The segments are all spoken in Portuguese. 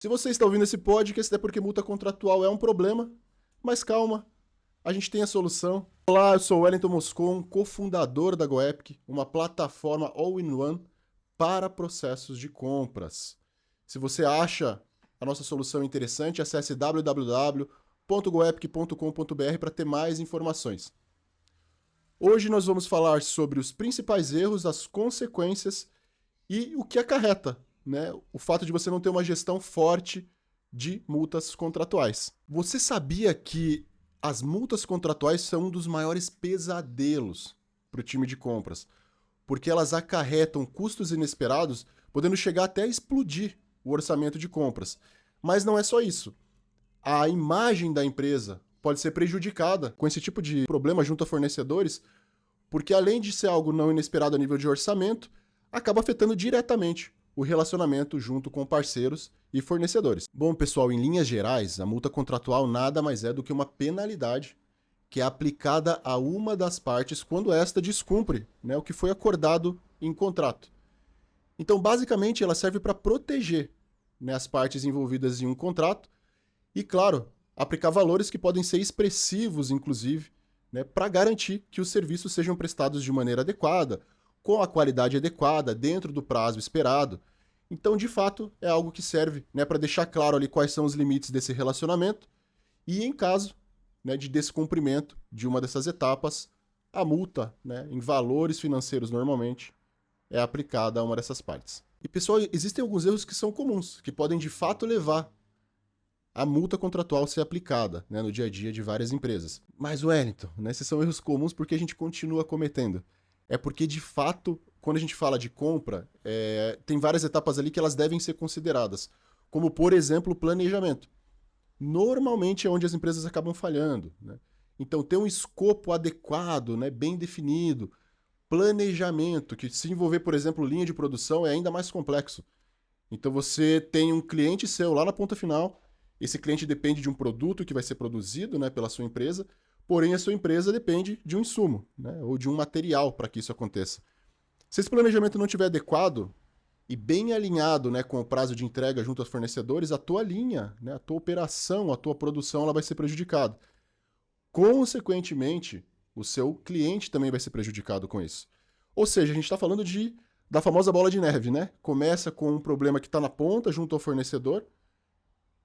Se você está ouvindo esse podcast, é porque multa contratual é um problema, mas calma, a gente tem a solução. Olá, eu sou o Wellington Moscon, cofundador da GoEpic, uma plataforma all-in-one para processos de compras. Se você acha a nossa solução interessante, acesse www.goepic.com.br para ter mais informações. Hoje nós vamos falar sobre os principais erros, as consequências e o que acarreta, né, o fato de você não ter uma gestão forte de multas contratuais. Você sabia que as multas contratuais são um dos maiores pesadelos para o time de compras, porque elas acarretam custos inesperados, podendo chegar até a explodir o orçamento de compras. Mas não é só isso. A imagem da empresa pode ser prejudicada com esse tipo de problema junto a fornecedores, porque além de ser algo não inesperado a nível de orçamento, acaba afetando diretamente o relacionamento junto com parceiros e fornecedores. Bom, pessoal, em linhas gerais, a multa contratual nada mais é do que uma penalidade que é aplicada a uma das partes quando esta descumpre, né, o que foi acordado em contrato. Então, basicamente, ela serve para proteger, né, as partes envolvidas em um contrato e, claro, aplicar valores que podem ser expressivos, inclusive, né, para garantir que os serviços sejam prestados de maneira adequada, com a qualidade adequada, dentro do prazo esperado. Então, de fato, é algo que serve, né, para deixar claro ali quais são os limites desse relacionamento e, em caso, né, de descumprimento de uma dessas etapas, a multa, né, em valores financeiros normalmente, é aplicada a uma dessas partes. E, pessoal, existem alguns erros que são comuns, que podem, de fato, levar a multa contratual ser aplicada, né, no dia a dia de várias empresas. Mas, Wellington, né, esses são erros comuns porque a gente continua cometendo. É porque, de fato, quando a gente fala de compra, tem várias etapas ali que elas devem ser consideradas, como, por exemplo, o planejamento. Normalmente é onde as empresas acabam falhando, né? Então, ter um escopo adequado, né, bem definido, planejamento, que se envolver, por exemplo, linha de produção, é ainda mais complexo. Então, você tem um cliente seu lá na ponta final, esse cliente depende de um produto que vai ser produzido, né, pela sua empresa, porém a sua empresa depende de um insumo, né, ou de um material para que isso aconteça. Se esse planejamento não estiver adequado e bem alinhado, né, com o prazo de entrega junto aos fornecedores, a tua linha, né, a tua operação, a tua produção, ela vai ser prejudicada. Consequentemente, o seu cliente também vai ser prejudicado com isso. Ou seja, a gente está falando da famosa bola de neve, né? Começa com um problema que está na ponta junto ao fornecedor,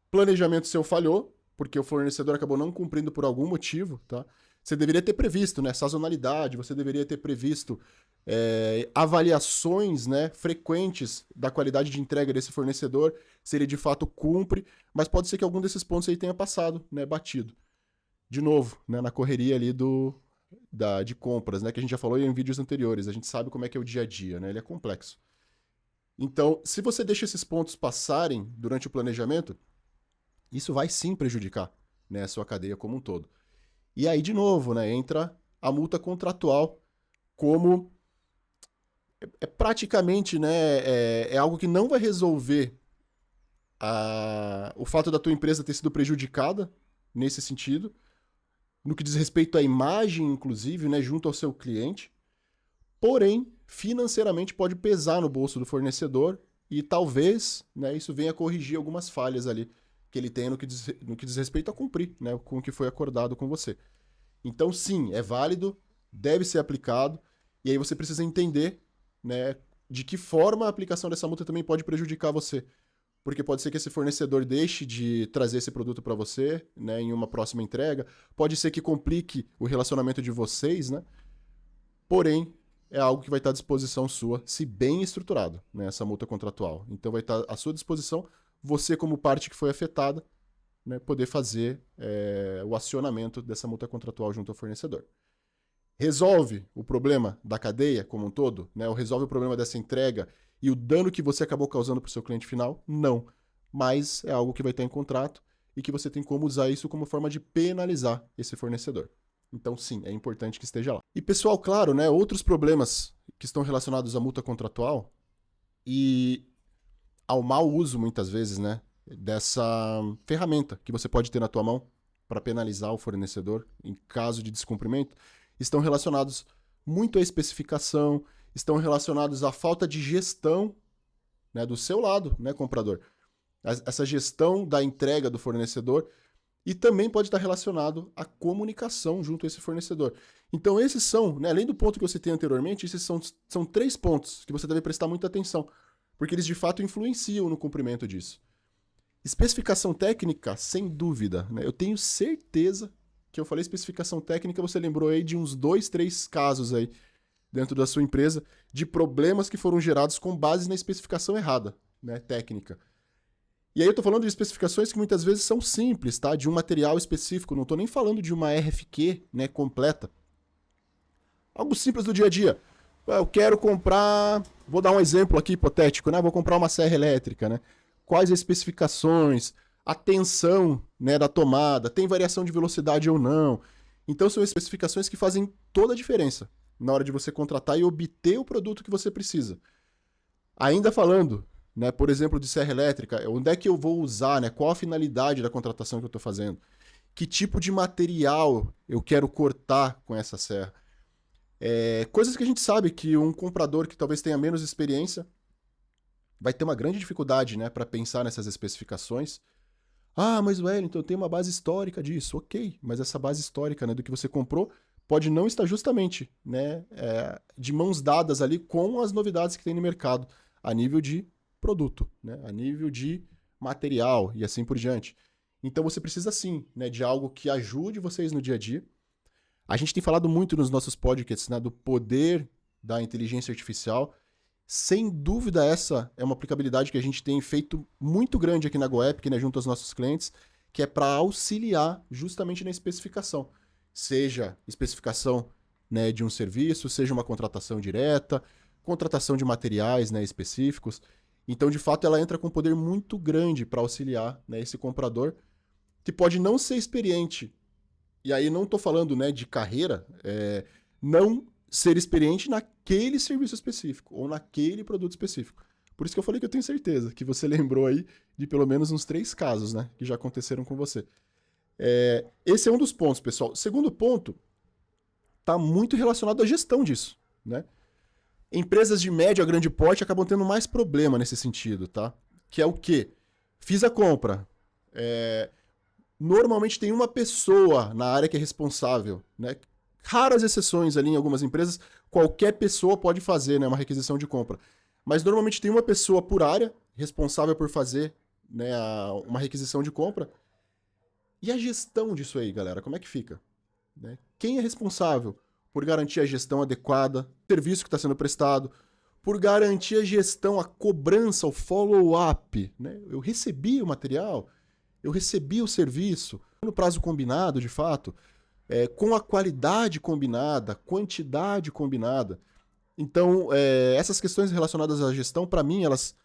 planejamento seu falhou, porque o fornecedor acabou não cumprindo por algum motivo, tá? Você deveria ter previsto, né, sazonalidade, você deveria ter previsto avaliações, né, frequentes da qualidade de entrega desse fornecedor, se ele de fato cumpre, mas pode ser que algum desses pontos aí tenha passado, né, batido. De novo, né, na correria ali de compras, né, que a gente já falou em vídeos anteriores, a gente sabe como é que é o dia a dia, né, ele é complexo. Então, se você deixa esses pontos passarem durante o planejamento, isso vai sim prejudicar, né, a sua cadeia como um todo. E aí, de novo, né, entra a multa contratual como praticamente, né, é algo que não vai resolver o fato da tua empresa ter sido prejudicada nesse sentido, no que diz respeito à imagem, inclusive, né, junto ao seu cliente, porém, financeiramente pode pesar no bolso do fornecedor e talvez, né, isso venha corrigir algumas falhas ali que ele tem no que diz respeito a cumprir, né, com o que foi acordado com você. Então, sim, é válido, deve ser aplicado, e aí você precisa entender, né, de que forma a aplicação dessa multa também pode prejudicar você. Porque pode ser que esse fornecedor deixe de trazer esse produto para você, né, em uma próxima entrega, pode ser que complique o relacionamento de vocês, né, porém, é algo que vai estar à disposição sua, se bem estruturado, né, essa multa contratual. Então vai estar à sua disposição, você como parte que foi afetada, né, poder fazer o acionamento dessa multa contratual junto ao fornecedor. Resolve o problema da cadeia como um todo, né, ou resolve o problema dessa entrega e o dano que você acabou causando para o seu cliente final? Não. Mas é algo que vai estar em contrato e que você tem como usar isso como forma de penalizar esse fornecedor. Então, sim, é importante que esteja lá. E, pessoal, claro, né, outros problemas que estão relacionados à multa contratual e ao mau uso, muitas vezes, né, dessa ferramenta que você pode ter na tua mão para penalizar o fornecedor em caso de descumprimento, estão relacionados muito à especificação, estão relacionados à falta de gestão, né, do seu lado, né, comprador. essa gestão da entrega do fornecedor, e também pode estar relacionado à comunicação junto a esse fornecedor. Então esses são, né, além do ponto que eu citei anteriormente, esses são 3 pontos que você deve prestar muita atenção, porque eles de fato influenciam no cumprimento disso. Especificação técnica, sem dúvida, né? Eu tenho certeza que eu falei especificação técnica, você lembrou aí de uns 2, 3 casos aí dentro da sua empresa de problemas que foram gerados com base na especificação errada, né, técnica. E aí eu tô falando de especificações que muitas vezes são simples, tá? De um material específico, não tô nem falando de uma RFQ, né, completa. Algo simples do dia a dia. Eu quero comprar, vou dar um exemplo aqui hipotético, né? Vou comprar uma serra elétrica, né? Quais as especificações, a tensão, né, da tomada, tem variação de velocidade ou não. Então são especificações que fazem toda a diferença na hora de você contratar e obter o produto que você precisa. Ainda falando, né, por exemplo, de serra elétrica, onde é que eu vou usar, né, qual a finalidade da contratação que eu estou fazendo? Que tipo de material eu quero cortar com essa serra? Coisas que a gente sabe que um comprador que talvez tenha menos experiência vai ter uma grande dificuldade, né, para pensar nessas especificações. Ah, mas Wellington, eu tenho uma base histórica disso. Ok, mas essa base histórica, né, do que você comprou pode não estar justamente, né, de mãos dadas ali com as novidades que tem no mercado a nível de produto, né, a nível de material e assim por diante. Então você precisa sim, né, de algo que ajude vocês no dia a dia. A gente tem falado muito nos nossos podcasts, né, do poder da inteligência artificial. Sem dúvida, essa é uma aplicabilidade que a gente tem feito muito grande aqui na GoEpic, né, junto aos nossos clientes, que é para auxiliar justamente na especificação. Seja especificação, né, de um serviço, seja uma contratação direta, contratação de materiais, né, específicos. Então, de fato, ela entra com um poder muito grande para auxiliar, né, esse comprador, que pode não ser experiente. E aí não estou falando, né, de carreira, não ser experiente naquele serviço específico ou naquele produto específico. Por isso que eu falei que eu tenho certeza que você lembrou aí de pelo menos uns 3 casos, né, que já aconteceram com você. Esse é um dos pontos, pessoal. O segundo ponto está muito relacionado à gestão disso, né? Empresas de médio a grande porte acabam tendo mais problema nesse sentido, tá? Que é o quê? Fiz a compra. Normalmente tem uma pessoa na área que é responsável, né? Raras exceções ali em algumas empresas, qualquer pessoa pode fazer, né, uma requisição de compra. Mas normalmente tem uma pessoa por área responsável por fazer, né, uma requisição de compra. E a gestão disso aí, galera, como é que fica? Né? Quem é responsável por garantir a gestão adequada, o serviço que está sendo prestado, por garantir a gestão, a cobrança, o follow-up, né? Eu recebi o material, eu recebi o serviço, no prazo combinado, de fato, com a qualidade combinada, quantidade combinada. Então, essas questões relacionadas à gestão, para mim, elas,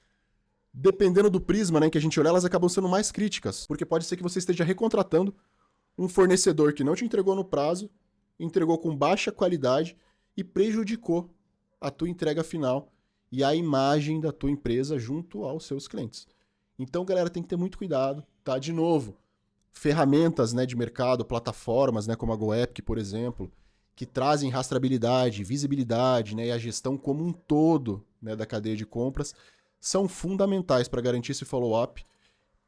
dependendo do prisma, né, que a gente olha, elas acabam sendo mais críticas, porque pode ser que você esteja recontratando um fornecedor que não te entregou no prazo, entregou com baixa qualidade e prejudicou a tua entrega final e a imagem da tua empresa junto aos seus clientes. Então, galera, tem que ter muito cuidado, tá? De novo, ferramentas, né, de mercado, plataformas, né, como a GoEpic, por exemplo, que trazem rastreabilidade, visibilidade, né, e a gestão como um todo, né, da cadeia de compras, são fundamentais para garantir esse follow-up,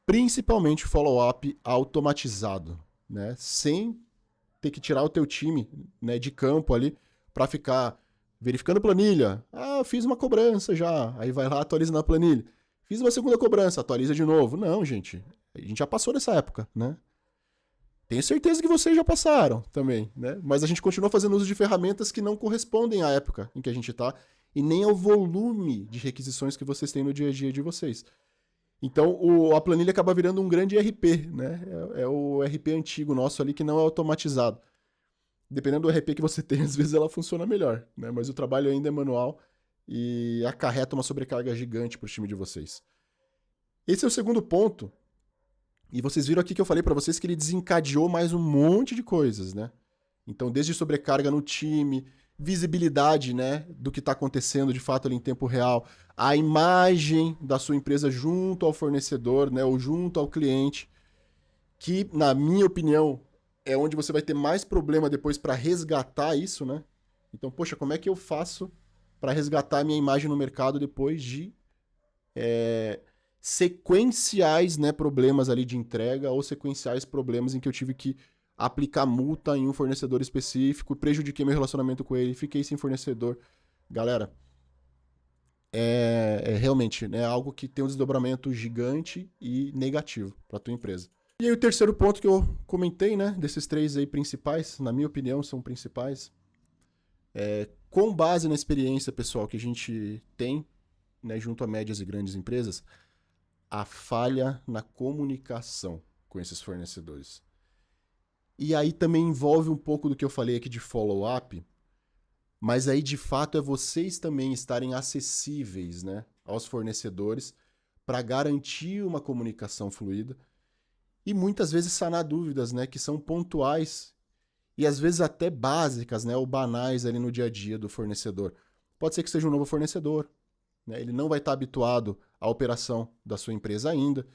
principalmente follow-up automatizado, né, sem ter que tirar o teu time, né, de campo ali para ficar verificando planilha. Ah, eu fiz uma cobrança já, aí vai lá, atualiza na planilha. Fiz uma segunda cobrança, atualiza de novo. Não, gente, a gente já passou dessa época, né? Tenho certeza que vocês já passaram também, né? Mas a gente continua fazendo uso de ferramentas que não correspondem à época em que a gente está e nem ao volume de requisições que vocês têm no dia a dia de vocês. Então, a planilha acaba virando um grande ERP, né? É o ERP antigo nosso ali que não é automatizado. Dependendo do ERP que você tem, às vezes ela funciona melhor, né? Mas o trabalho ainda é manual e acarreta uma sobrecarga gigante para o time de vocês. Esse é o segundo ponto. E vocês viram aqui que eu falei para vocês que ele desencadeou mais um monte de coisas, né? Então, desde sobrecarga no time, visibilidade, né, do que está acontecendo de fato ali em tempo real, a imagem da sua empresa junto ao fornecedor, né, ou junto ao cliente, que, na minha opinião, é onde você vai ter mais problema depois para resgatar isso, né? Então, poxa, como é que eu faço para resgatar a minha imagem no mercado depois de sequenciais, né, problemas ali de entrega ou sequenciais problemas em que eu tive que aplicar multa em um fornecedor específico, prejudiquei meu relacionamento com ele, fiquei sem fornecedor. Galera, realmente, né, algo que tem um desdobramento gigante e negativo para tua empresa. E aí o terceiro ponto que eu comentei, né, desses três aí principais, na minha opinião, são principais, com base na experiência pessoal que a gente tem, né, junto a médias e grandes empresas, a falha na comunicação com esses fornecedores. E aí também envolve um pouco do que eu falei aqui de follow-up, mas aí de fato é vocês também estarem acessíveis, né, aos fornecedores para garantir uma comunicação fluida e muitas vezes sanar dúvidas, né, que são pontuais e às vezes até básicas, né, ou banais ali no dia a dia do fornecedor. Pode ser que seja um novo fornecedor, né, ele não vai estar habituado à operação da sua empresa ainda,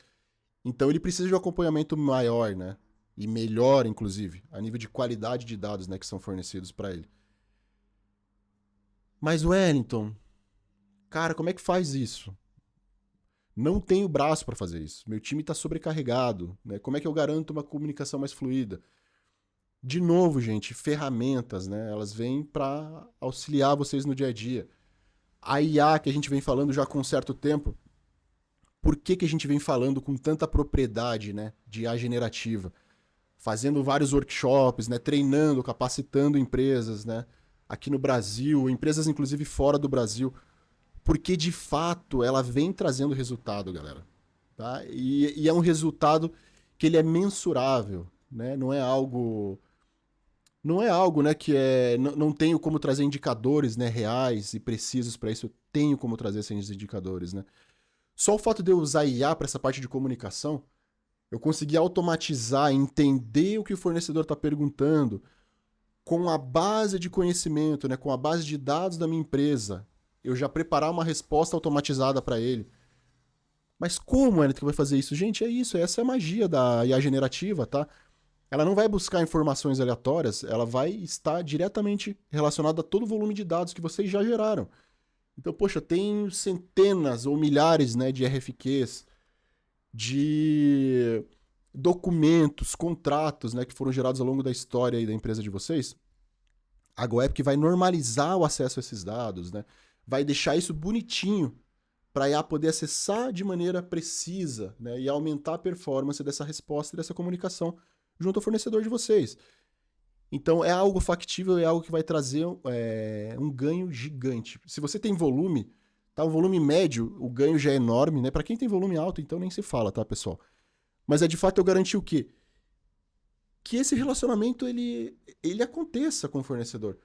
então ele precisa de um acompanhamento maior, né, e melhor, inclusive, a nível de qualidade de dados, né, que são fornecidos para ele. Mas Wellington, cara, como é que faz isso? Não tenho braço para fazer isso. Meu time está sobrecarregado, né? Como é que eu garanto uma comunicação mais fluida? De novo, gente, ferramentas, né? Elas vêm para auxiliar vocês no dia a dia. A IA que a gente vem falando já com um certo tempo, por que a gente vem falando com tanta propriedade, né, de IA generativa? Fazendo vários workshops, né, treinando, capacitando empresas, né, aqui no Brasil, empresas inclusive fora do Brasil, porque de fato ela vem trazendo resultado, galera. Tá? E é um resultado que ele é mensurável, né? Não é algo, né, que não tenho como trazer indicadores, né, reais e precisos para isso. Eu tenho como trazer esses indicadores, né? Só o fato de eu usar IA para essa parte de comunicação, eu consegui automatizar, entender o que o fornecedor está perguntando, com a base de conhecimento, né, com a base de dados da minha empresa, eu já preparar uma resposta automatizada para ele. Mas como é que vai fazer isso? Gente, é isso, essa é a magia da IA generativa, tá? Ela não vai buscar informações aleatórias, ela vai estar diretamente relacionada a todo o volume de dados que vocês já geraram. Então, poxa, tem centenas ou milhares, né, de RFQs, de documentos, contratos, né, que foram gerados ao longo da história aí da empresa de vocês. A GoEpic vai normalizar o acesso a esses dados, né? Vai deixar isso bonitinho para a IA poder acessar de maneira precisa, né, e aumentar a performance dessa resposta e dessa comunicação junto ao fornecedor de vocês. Então é algo factível, é algo que vai trazer um ganho gigante. Se você tem volume, tá, um volume médio, o ganho já é enorme, né? Para quem tem volume alto, então nem se fala, tá, pessoal? Mas é de fato eu garanti o quê? Que esse relacionamento ele aconteça com o fornecedor.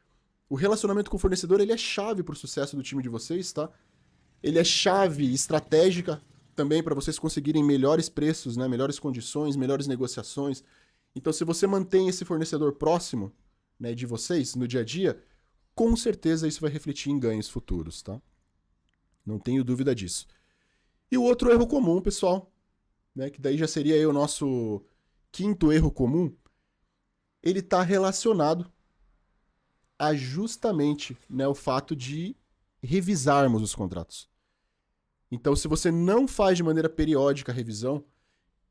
O relacionamento com o fornecedor ele é chave para o sucesso do time de vocês, tá? Ele é chave estratégica também para vocês conseguirem melhores preços, né? Melhores condições, melhores negociações. Então, se você mantém esse fornecedor próximo, né, de vocês no dia a dia, com certeza isso vai refletir em ganhos futuros, tá? Não tenho dúvida disso. E o outro erro comum, pessoal, né, que daí já seria aí o nosso quinto erro comum, ele está relacionado a justamente, né, o fato de revisarmos os contratos. Então, se você não faz de maneira periódica a revisão,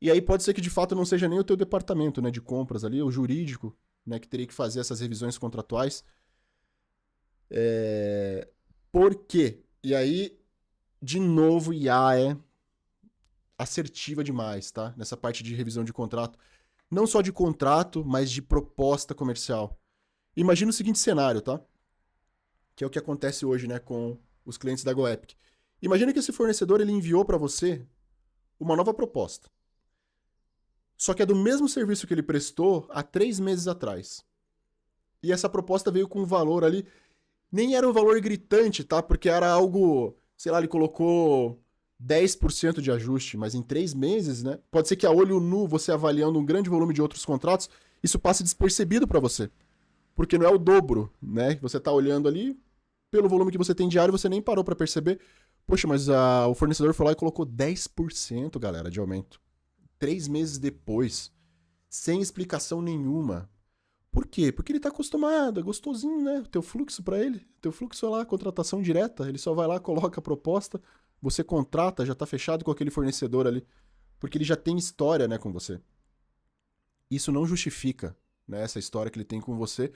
e aí pode ser que de fato não seja nem o teu departamento, né, de compras ali, o jurídico, né, que teria que fazer essas revisões contratuais. Por quê? E aí, de novo, IA é assertiva demais, tá? Nessa parte de revisão de contrato. Não só de contrato, mas de proposta comercial. Imagina o seguinte cenário, tá? Que é o que acontece hoje, né, com os clientes da GoEpic. Imagina que esse fornecedor ele enviou para você uma nova proposta. Só que é do mesmo serviço que ele prestou há 3 meses atrás. E essa proposta veio com um valor ali, nem era um valor gritante, tá? Porque era algo, sei lá, ele colocou 10% de ajuste, mas em 3 meses, né? Pode ser que a olho nu, você avaliando um grande volume de outros contratos, isso passe despercebido para você. Porque não é o dobro, né? Você tá olhando ali, pelo volume que você tem diário, você nem parou para perceber. Poxa, mas o fornecedor foi lá e colocou 10%, galera, de aumento. 3 meses depois, sem explicação nenhuma. Por quê? Porque ele tá acostumado, é gostosinho, né? O teu fluxo para ele, teu fluxo é lá, contratação direta, ele só vai lá, coloca a proposta, você contrata, já está fechado com aquele fornecedor ali, porque ele já tem história, né, com você. Isso não justifica, né, essa história que ele tem com você,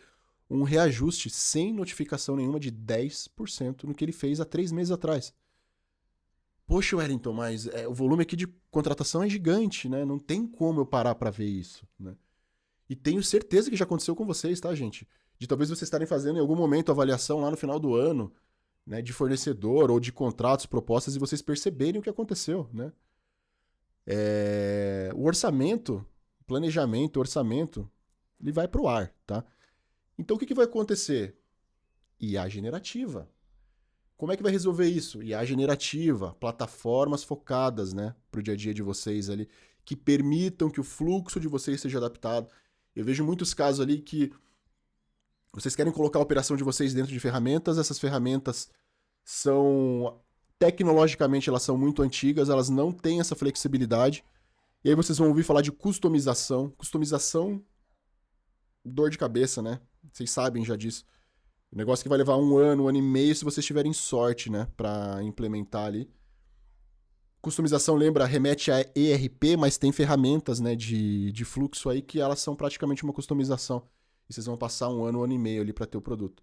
um reajuste sem notificação nenhuma de 10% no que ele fez há 3 meses atrás. Poxa, Wellington, mas o volume aqui de contratação é gigante, né? Não tem como eu parar para ver isso, né? E tenho certeza que já aconteceu com vocês, tá, gente? De talvez vocês estarem fazendo em algum momento avaliação lá no final do ano, né, de fornecedor ou de contratos, propostas, e vocês perceberem o que aconteceu, né? O orçamento, planejamento, orçamento, ele vai pro ar, tá? Então o que vai acontecer? IA generativa. Como é que vai resolver isso? IA generativa, plataformas focadas, né, para o dia a dia de vocês ali, que permitam que o fluxo de vocês seja adaptado. Eu vejo muitos casos ali que vocês querem colocar a operação de vocês dentro de ferramentas, essas ferramentas são, tecnologicamente, elas são muito antigas, elas não têm essa flexibilidade, e aí vocês vão ouvir falar de customização. Customização, dor de cabeça, né? Vocês sabem já disso. Negócio que vai levar 1 ano e meio se vocês tiverem sorte, né? Pra implementar ali. Customização remete a ERP, mas tem ferramentas, né, de fluxo aí que elas são praticamente uma customização. E vocês vão passar 1 ano e meio ali para ter o produto.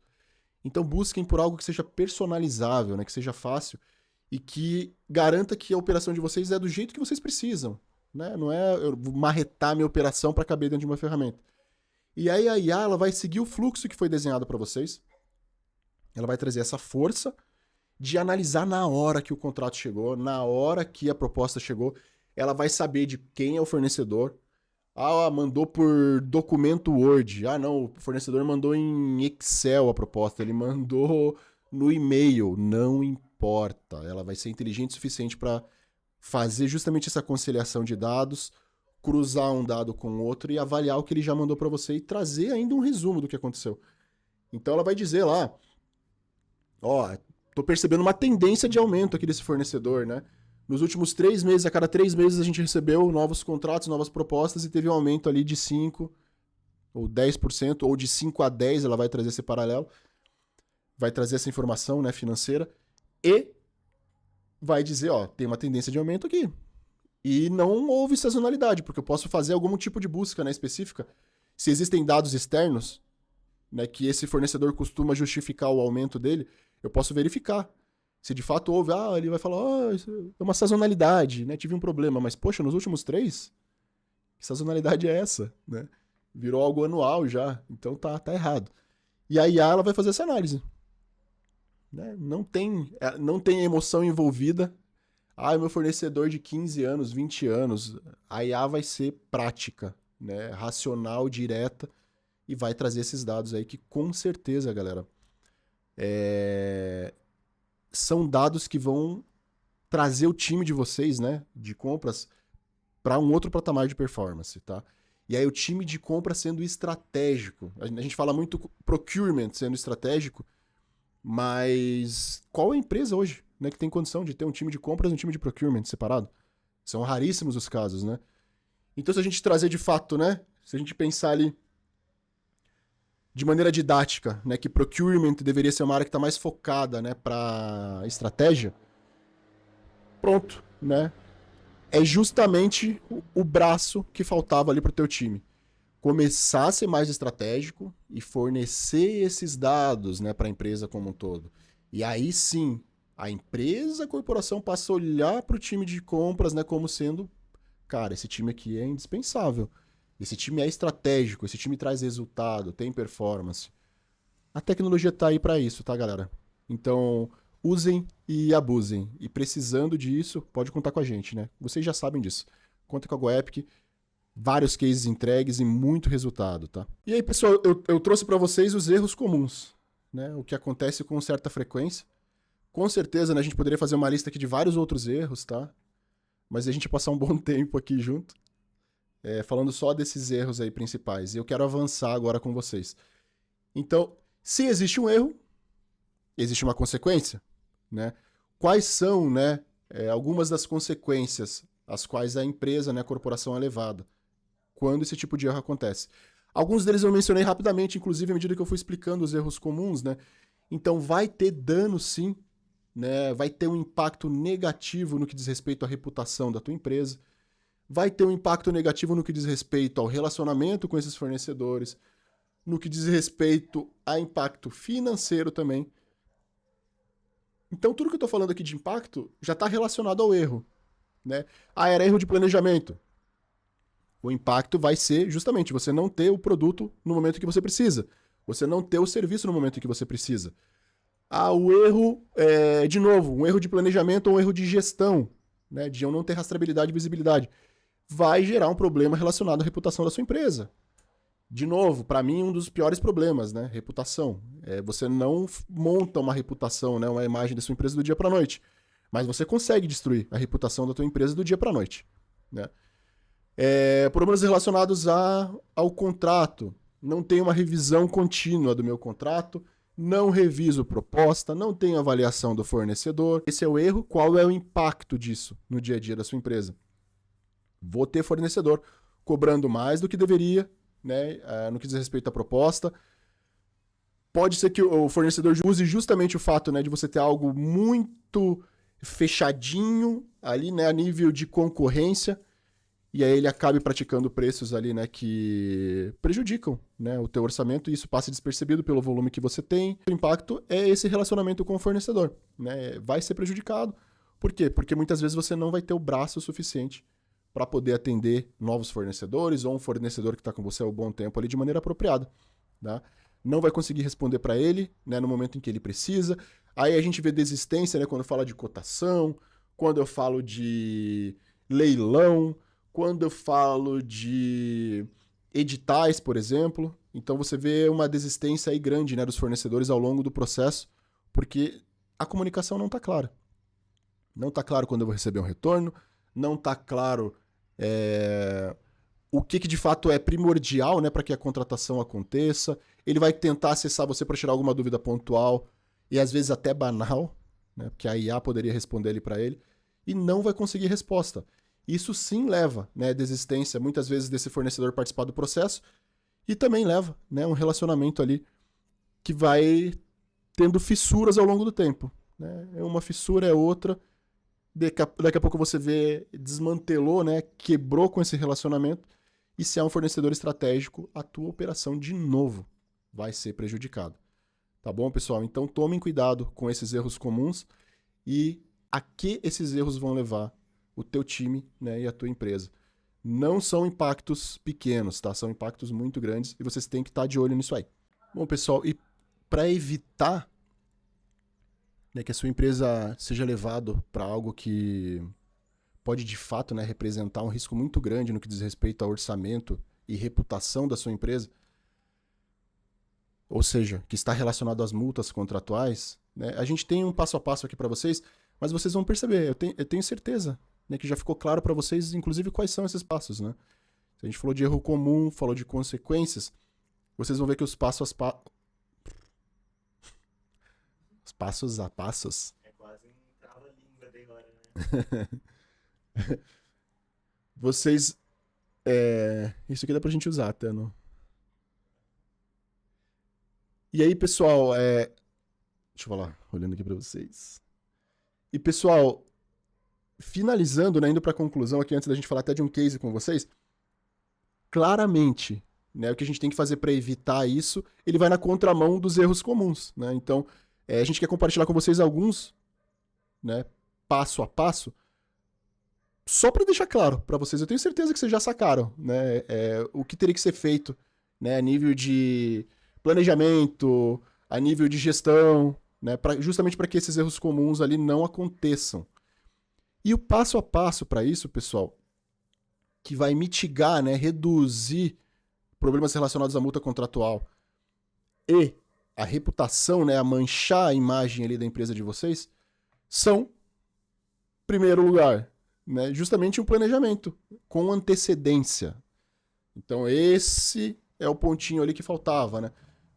Então busquem por algo que seja personalizável, né, que seja fácil e que garanta que a operação de vocês é do jeito que vocês precisam, né? Não é eu marretar minha operação para caber dentro de uma ferramenta. E aí a IA ela vai seguir o fluxo que foi desenhado para vocês. Ela vai trazer essa força de analisar na hora que o contrato chegou, na hora que a proposta chegou. Ela vai saber de quem é o fornecedor. Ah, mandou por documento Word. Ah, não, o fornecedor mandou em Excel a proposta. Ele mandou no e-mail. Não importa. Ela vai ser inteligente o suficiente para fazer justamente essa conciliação de dados, cruzar um dado com o outro e avaliar o que ele já mandou para você e trazer ainda um resumo do que aconteceu. Então ela vai dizer lá, ó, tô percebendo uma tendência de aumento aqui desse fornecedor, né? Nos últimos 3 meses, a cada 3 meses a gente recebeu novos contratos, novas propostas e teve um aumento ali de 5% ou 10%, ou de 5 a 10%, ela vai trazer esse paralelo, vai trazer essa informação, né, financeira e vai dizer, ó, tem uma tendência de aumento aqui. E não houve sazonalidade, porque eu posso fazer algum tipo de busca, né, específica. Se existem dados externos, né, que esse fornecedor costuma justificar o aumento dele, eu posso verificar. Se de fato houve, ele vai falar, isso é uma sazonalidade, né? Tive um problema, mas poxa, nos últimos 3, que sazonalidade é essa, né? Virou algo anual já, então tá errado. E a IA ela vai fazer essa análise. Né? Não tem emoção envolvida. Meu fornecedor de 15 anos, 20 anos, a IA vai ser prática, né? Racional, direta, e vai trazer esses dados aí que com certeza, galera, são dados que vão trazer o time de vocês, né, de compras, para um outro patamar de performance, tá? E aí o time de compra sendo estratégico. A gente fala muito procurement sendo estratégico, mas qual é a empresa hoje, né, que tem condição de ter um time de compras e um time de procurement separado? São raríssimos os casos, né? Então se a gente trazer de fato, né, se a gente pensar ali de maneira didática, né, que procurement deveria ser uma área que está mais focada, né, para estratégia, pronto, né? É justamente o braço que faltava ali para o teu time. Começar a ser mais estratégico e fornecer esses dados, né, para a empresa como um todo. E aí sim, a empresa, a corporação passa a olhar para o time de compras, né, como sendo, cara, esse time aqui é indispensável. Esse time é estratégico, esse time traz resultado, tem performance. A tecnologia tá aí para isso, tá, galera? Então, usem e abusem. E precisando disso, pode contar com a gente, né? Vocês já sabem disso. Conta com a GoEpic, vários cases entregues e muito resultado, tá? E aí, pessoal, eu trouxe para vocês os erros comuns, né? O que acontece com certa frequência. Com certeza, né, a gente poderia fazer uma lista aqui de vários outros erros, tá? Mas a gente ia passar um bom tempo aqui junto. Falando só desses erros aí principais. E eu quero avançar agora com vocês. Então, se existe um erro, existe uma consequência, né? Quais são, né, algumas das consequências às quais a empresa, né, a corporação é levada quando esse tipo de erro acontece? Alguns deles eu mencionei rapidamente, inclusive à medida que eu fui explicando os erros comuns, né? Então vai ter dano sim né? Vai ter um impacto negativo no que diz respeito à reputação da tua empresa, vai ter um impacto negativo no que diz respeito ao relacionamento com esses fornecedores, no que diz respeito a impacto financeiro também. Então, tudo que eu estou falando aqui de impacto já está relacionado ao erro, né? Era erro de planejamento. O impacto vai ser justamente você não ter o produto no momento que você precisa, você não ter o serviço no momento que você precisa. O erro, de novo, um erro de planejamento ou um erro de gestão, né? De eu não ter rastreabilidade e visibilidade, vai gerar um problema relacionado à reputação da sua empresa. De novo, para mim, um dos piores problemas, né? Reputação. Você não monta uma reputação, né? Uma imagem da sua empresa do dia para a noite. Mas você consegue destruir a reputação da tua empresa do dia para a noite, né? Problemas relacionados ao contrato. Não tenho uma revisão contínua do meu contrato, não reviso proposta, não tenho avaliação do fornecedor. Esse é o erro. Qual é o impacto disso no dia a dia da sua empresa? Vou ter fornecedor cobrando mais do que deveria, né, no que diz respeito à proposta. Pode ser que o fornecedor use justamente o fato, né, de você ter algo muito fechadinho ali, né, a nível de concorrência, e aí ele acabe praticando preços ali, né, que prejudicam, né, o teu orçamento, e isso passa despercebido pelo volume que você tem. O impacto é esse relacionamento com o fornecedor, né, vai ser prejudicado. Por quê? Porque muitas vezes você não vai ter o braço suficiente para poder atender novos fornecedores ou um fornecedor que está com você há um bom tempo ali de maneira apropriada, tá? Não vai conseguir responder para ele, né, no momento em que ele precisa. Aí a gente vê desistência, né, quando fala de cotação, quando eu falo de leilão, quando eu falo de editais, por exemplo. Então você vê uma desistência aí grande, né, dos fornecedores ao longo do processo, porque a comunicação não está clara. Não está claro quando eu vou receber um retorno, não está claro o que de fato é primordial, né, para que a contratação aconteça. Ele vai tentar acessar você para tirar alguma dúvida pontual e às vezes até banal, né, porque a IA poderia responder ali para ele, e não vai conseguir resposta. Isso sim leva, né, desistência, muitas vezes, desse fornecedor participar do processo, e também leva, né, um relacionamento ali que vai tendo fissuras ao longo do tempo, né? Uma fissura é outra, daqui a pouco você vê, desmantelou, né, quebrou com esse relacionamento, e se é um fornecedor estratégico, a tua operação de novo vai ser prejudicada. Tá bom, pessoal? Então tomem cuidado com esses erros comuns e a que esses erros vão levar o teu time, né, e a tua empresa. Não são impactos pequenos, tá? São impactos muito grandes e vocês têm que estar de olho nisso aí. Bom, pessoal, e para evitar, né, que a sua empresa seja levado para algo que pode de fato, né, representar um risco muito grande no que diz respeito ao orçamento e reputação da sua empresa, ou seja, que está relacionado às multas contratuais, né, a gente tem um passo a passo aqui para vocês, mas vocês vão perceber, eu tenho certeza, né, que já ficou claro para vocês, inclusive, quais são esses passos, né? Se a gente falou de erro comum, falou de consequências, vocês vão ver que os passos a passos. É quase um trava-língua de agora, né? Vocês. Isso aqui dá pra gente usar até, não? E aí, pessoal, deixa eu falar, olhando aqui pra vocês. E, pessoal, finalizando, né, indo pra conclusão aqui, antes da gente falar até de um case com vocês, claramente, né, o que a gente tem que fazer para evitar isso, ele vai na contramão dos erros comuns, né? Então, a gente quer compartilhar com vocês alguns, né, passo a passo, só para deixar claro para vocês. Eu tenho certeza que vocês já sacaram, né, o que teria que ser feito, né, a nível de planejamento, a nível de gestão, né, justamente para que esses erros comuns ali não aconteçam. E o passo a passo para isso, pessoal, que vai mitigar, né, reduzir problemas relacionados à multa contratual e a reputação, né, a manchar a imagem ali da empresa de vocês, são, em primeiro lugar, né, justamente um planejamento com antecedência. Então esse é o pontinho ali que faltava, né?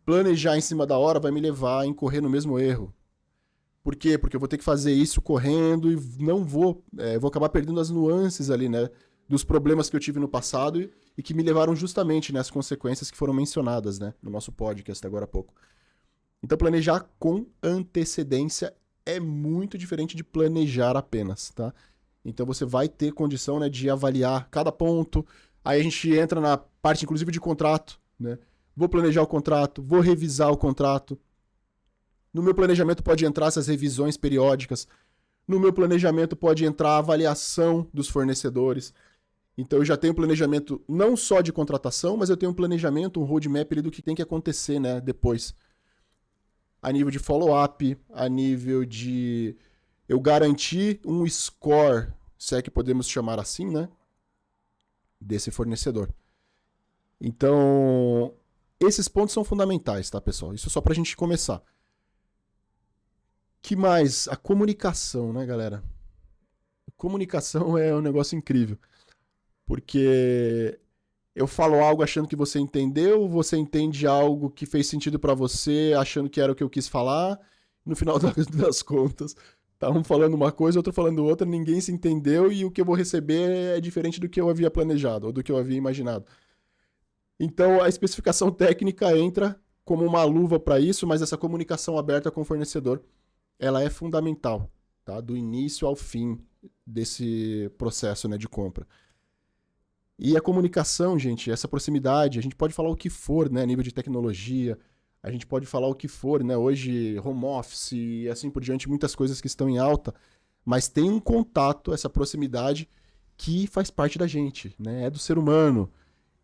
Planejar em cima da hora vai me levar a incorrer no mesmo erro. Por quê? Porque eu vou ter que fazer isso correndo e não vou acabar perdendo as nuances ali, né, dos problemas que eu tive no passado e que me levaram justamente, né, às consequências que foram mencionadas, né, no nosso podcast agora há pouco. Então, planejar com antecedência é muito diferente de planejar apenas, tá? Então você vai ter condição, né, de avaliar cada ponto. Aí a gente entra na parte, inclusive, de contrato, né? Vou planejar o contrato, vou revisar o contrato. No meu planejamento pode entrar essas revisões periódicas. No meu planejamento pode entrar a avaliação dos fornecedores. Então eu já tenho planejamento não só de contratação, mas eu tenho um planejamento, um roadmap ali do que tem que acontecer, né, depois. A nível de follow-up, a nível de eu garantir um score, se é que podemos chamar assim, né, desse fornecedor. Então, esses pontos são fundamentais, tá, pessoal? Isso só pra gente começar. Que mais? A comunicação, né, galera? A comunicação é um negócio incrível. Porque eu falo algo achando que você entendeu, você entende algo que fez sentido pra você, achando que era o que eu quis falar. No final das contas, tá um falando uma coisa, outro falando outra, ninguém se entendeu e o que eu vou receber é diferente do que eu havia planejado ou do que eu havia imaginado. Então a especificação técnica entra como uma luva para isso, mas essa comunicação aberta com o fornecedor, ela é fundamental, tá? Do início ao fim desse processo, né, de compra. E a comunicação, gente, essa proximidade, a gente pode falar o que for, né, nível de tecnologia, a gente pode falar o que for, né, hoje home office e assim por diante, muitas coisas que estão em alta, mas tem um contato, essa proximidade que faz parte da gente, né, é do ser humano.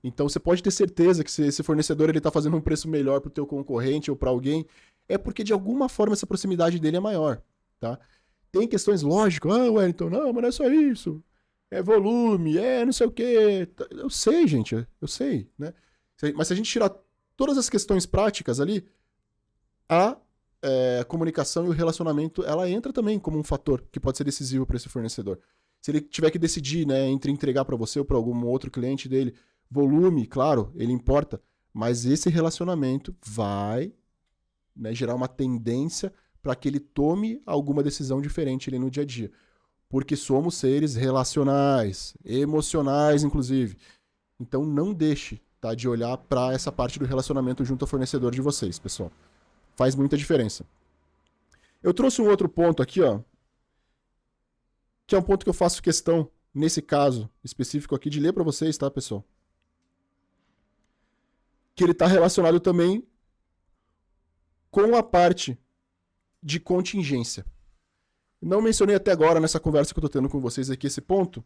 Então você pode ter certeza que se esse fornecedor ele está fazendo um preço melhor para o teu concorrente ou para alguém, é porque de alguma forma essa proximidade dele é maior, tá? Tem questões lógicas, Wellington, não, mas não é só isso. É volume, não sei o quê. Eu sei, gente, eu sei, né? Mas se a gente tirar todas as questões práticas ali, a comunicação e o relacionamento, ela entra também como um fator que pode ser decisivo para esse fornecedor. Se ele tiver que decidir, né, entre entregar para você ou para algum outro cliente dele, volume, claro, ele importa, mas esse relacionamento vai, né, gerar uma tendência para que ele tome alguma decisão diferente ali no dia a dia. Porque somos seres relacionais, emocionais, inclusive. Então não deixe, tá, de olhar para essa parte do relacionamento junto ao fornecedor de vocês, pessoal. Faz muita diferença. Eu trouxe um outro ponto aqui, ó, que é um ponto que eu faço questão, nesse caso específico aqui, de ler para vocês, tá, pessoal? Que ele está relacionado também com a parte de contingência. Não mencionei até agora nessa conversa que eu estou tendo com vocês aqui esse ponto,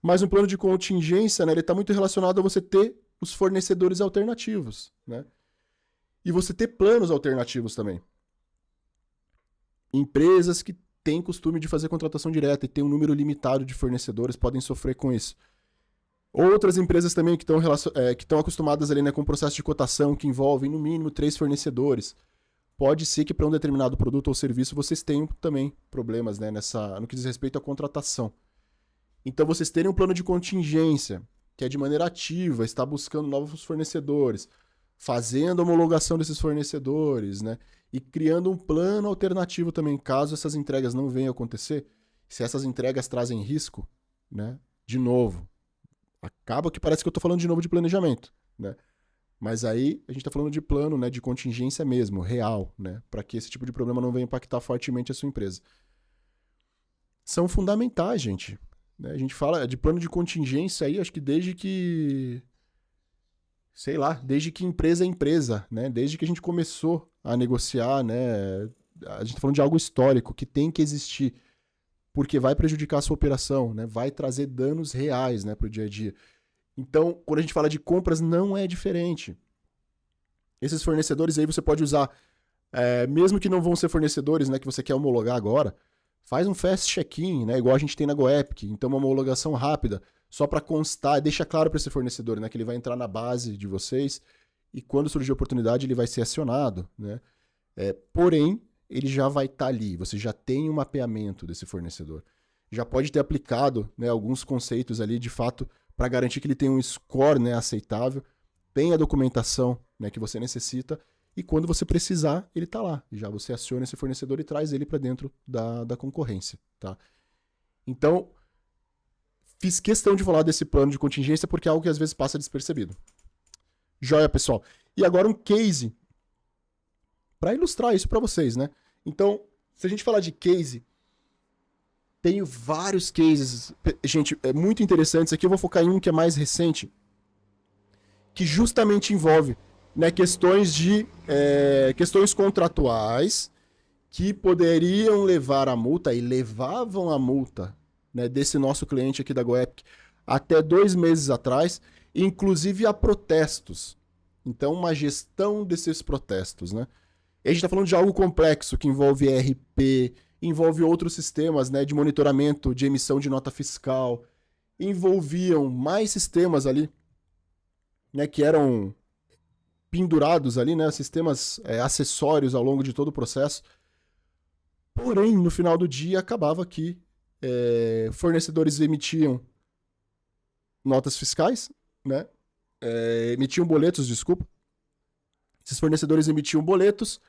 mas um plano de contingência, né, ele está muito relacionado a você ter os fornecedores alternativos, né? E você ter planos alternativos também. Empresas que têm costume de fazer contratação direta e tem um número limitado de fornecedores podem sofrer com isso. Outras empresas também que estão acostumadas ali, né, com o processo de cotação que envolve no mínimo 3 fornecedores. Pode ser que para um determinado produto ou serviço vocês tenham também problemas, né, no que diz respeito à contratação. Então vocês terem um plano de contingência, que é de maneira ativa, está buscando novos fornecedores, fazendo a homologação desses fornecedores, né, e criando um plano alternativo também, caso essas entregas não venham a acontecer. Se essas entregas trazem risco, né, de novo, acaba que parece que eu estou falando de novo de planejamento, né? Mas aí a gente está falando de plano, né, de contingência mesmo, real, né, para que esse tipo de problema não venha impactar fortemente a sua empresa. São fundamentais, gente. Né? A gente fala de plano de contingência aí, acho que desde que, sei lá, desde que empresa é empresa, né, desde que a gente começou a negociar, né, a gente está falando de algo histórico que tem que existir, porque vai prejudicar a sua operação, né, vai trazer danos reais, né, para o dia a dia. Então, quando a gente fala de compras, não é diferente. Esses fornecedores aí você pode usar, mesmo que não vão ser fornecedores, né, que você quer homologar agora, faz um fast check-in, né, igual a gente tem na GoEpic, então uma homologação rápida, só para constar, deixa claro para esse fornecedor, né, que ele vai entrar na base de vocês e quando surgir a oportunidade ele vai ser acionado, né? Porém, ele já vai estar ali, você já tem um mapeamento desse fornecedor. Já pode ter aplicado, né, alguns conceitos ali, de fato, para garantir que ele tenha um score, né, aceitável, tem a documentação, né, que você necessita, e quando você precisar, ele está lá. Já você aciona esse fornecedor e traz ele para dentro da concorrência. Tá? Então, fiz questão de falar desse plano de contingência porque é algo que às vezes passa despercebido. Joia, pessoal. E agora um case para ilustrar isso para vocês. Né? Então, Se a gente falar de case, tenho vários cases, gente, muito interessantes. Aqui eu vou focar em um que é mais recente, que justamente envolve, né, questões contratuais que poderiam levar a multa e levavam a multa, né, desse nosso cliente aqui da GoEpic até 2 meses atrás, inclusive a protestos. Então, uma gestão desses protestos, né? E a gente está falando de algo complexo que envolve ERP, envolve outros sistemas, né, de monitoramento de emissão de nota fiscal, envolviam mais sistemas ali, né, que eram pendurados ali, né, sistemas acessórios ao longo de todo o processo. Porém, no final do dia, acabava que fornecedores emitiam notas fiscais, né, emitiam boletos, desculpa. Esses fornecedores emitiam boletos.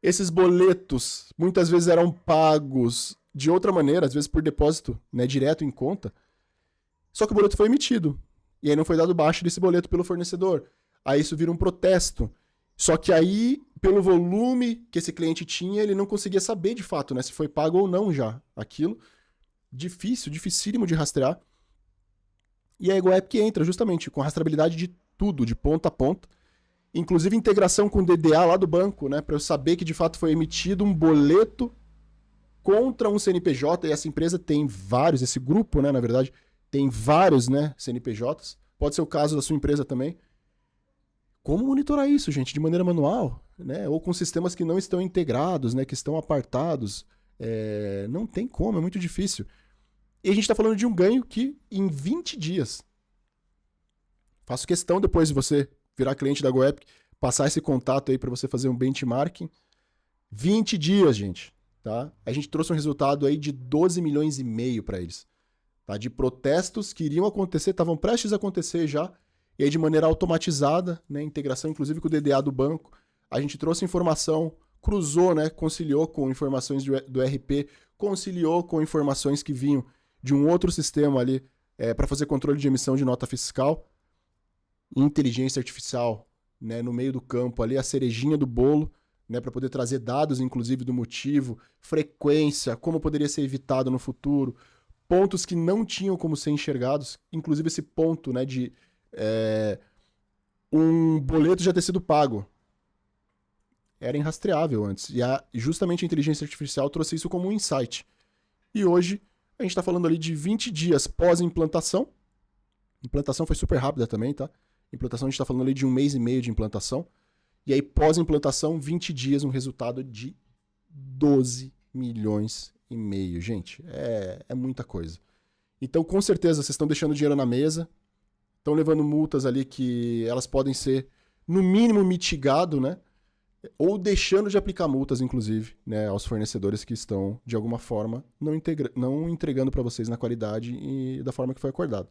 Esses boletos muitas vezes eram pagos de outra maneira, às vezes por depósito, né, direto em conta. Só que o boleto foi emitido. E aí não foi dado baixa desse boleto pelo fornecedor. Aí isso vira um protesto. Só que aí, pelo volume que esse cliente tinha, ele não conseguia saber de fato, né, se foi pago ou não já aquilo. Dificílimo de rastrear. E a GoEpic entra justamente com rastreabilidade de tudo, de ponta a ponta. Inclusive integração com o DDA lá do banco, né, para eu saber que de fato foi emitido um boleto contra um CNPJ, e essa empresa tem vários, esse grupo, né, na verdade, tem vários, né, CNPJs. Pode ser o caso da sua empresa também. Como monitorar isso, gente, de maneira manual, né, ou com sistemas que não estão integrados, né, que estão apartados? Não tem como, é muito difícil. E a gente está falando de um ganho que em 20 dias. Faço questão depois de você virar cliente da GoEpic, passar esse contato aí para você fazer um benchmarking. 20 dias, gente, tá? A gente trouxe um resultado aí de 12 milhões e meio para eles, tá? De protestos que iriam acontecer, estavam prestes a acontecer já, e aí de maneira automatizada, né, integração inclusive com o DDA do banco, a gente trouxe informação, cruzou, né, conciliou com informações do RP, conciliou com informações que vinham de um outro sistema ali para fazer controle de emissão de nota fiscal, inteligência artificial, né, no meio do campo ali, a cerejinha do bolo, né, para poder trazer dados, inclusive, do motivo, frequência, como poderia ser evitado no futuro, pontos que não tinham como ser enxergados, inclusive esse ponto, né, de um boleto já ter sido pago. Era irrastreável antes, e justamente a inteligência artificial trouxe isso como um insight. E hoje, a gente está falando ali de 20 dias pós-implantação. Implantação foi super rápida também, tá? Implantação, a gente está falando ali de 1 mês e meio de implantação. E aí, pós-implantação, 20 dias, um resultado de 12 milhões e meio. Gente, é muita coisa. Então, com certeza, vocês estão deixando dinheiro na mesa, estão levando multas ali que elas podem ser, no mínimo, mitigado, né? Ou deixando de aplicar multas, inclusive, né, aos fornecedores que estão, de alguma forma, não entregando para vocês na qualidade e da forma que foi acordado.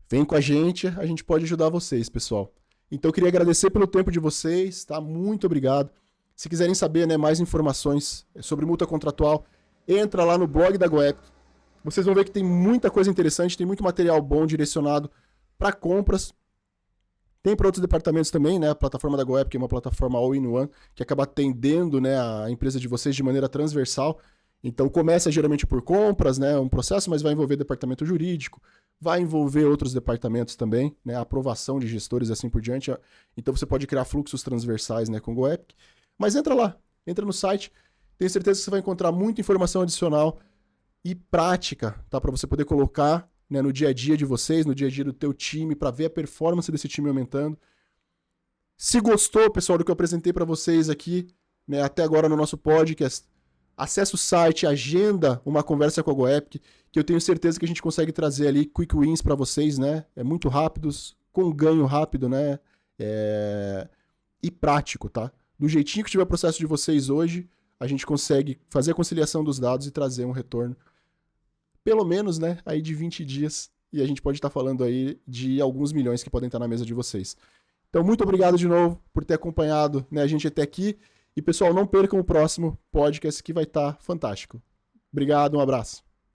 Vem com a gente pode ajudar vocês, pessoal. Então eu queria agradecer pelo tempo de vocês, tá? Muito obrigado. Se quiserem saber, né, mais informações sobre multa contratual, entra lá no blog da GoEpic. Vocês vão ver que tem muita coisa interessante, tem muito material bom direcionado para compras. Tem para outros departamentos também, né? A plataforma da GoEpic é uma plataforma all-in-one que acaba atendendo, né, a empresa de vocês de maneira transversal. Então começa geralmente por compras, né, um processo, mas vai envolver departamento jurídico, vai envolver outros departamentos também, né, a aprovação de gestores e assim por diante. Então você pode criar fluxos transversais, né, com o GoEpic. Mas entra lá, entra no site, tenho certeza que você vai encontrar muita informação adicional e prática, tá, para você poder colocar, né, no dia a dia de vocês, no dia a dia do teu time, para ver a performance desse time aumentando. Se gostou, pessoal, do que eu apresentei para vocês aqui, né, até agora no nosso podcast, acesse o site, agenda uma conversa com a GoEpic, que eu tenho certeza que a gente consegue trazer ali quick wins para vocês, né? Muito rápidos, com ganho rápido, né? E prático, tá? Do jeitinho que tiver o processo de vocês hoje, a gente consegue fazer a conciliação dos dados e trazer um retorno, pelo menos, né? Aí de 20 dias, e a gente pode estar falando aí de alguns milhões que podem estar na mesa de vocês. Então, muito obrigado de novo por ter acompanhado, né, a gente até aqui. E, pessoal, não percam o próximo podcast que vai estar fantástico. Obrigado, um abraço.